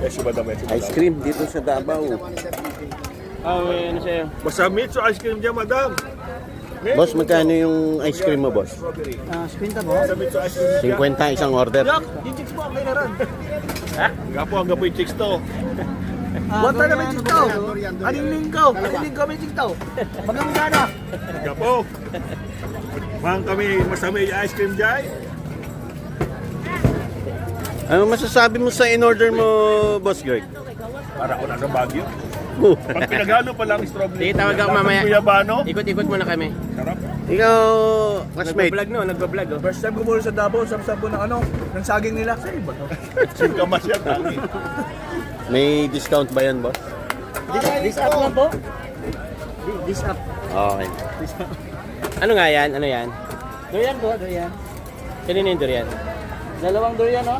Yes, madam. Ice cream dito sa Davao. May ano sa'yo? Basta mitso ice cream dyan, madam. Boss, magkano yung ice cream mo, boss? Spinta mo? Basta mitso ice cream dyan. 50 isang order. Yung chicks mo, okay na rin. Hanggang po yung chicks to. Water na may chicks tao. Aning lingkaw. Aning lingkaw may chicks tao. Maganda. Hanggang po. Mahang kami, masama yung ice cream dyan. Ano masasabi mo sa in-order mo, Boss Greg? Para ako nasa Baguio. Pag pinaghalo pa lang strawberry. Sige, tawag ako mamaya. Guyabano. Ikot-ikot muna kami. Sarap. Ikaw, classmate. Nagbablog oh. First time ko muna sa Davao, sabi ng ano, ng saging nila. Sa iba to. Singkamas yan, tangi. May discount ba yan, boss? This up lang po. This up. Okay. Ano nga yan? Ano yan? Durian po, durian. Kanina yung durian? Dalawang durian, no?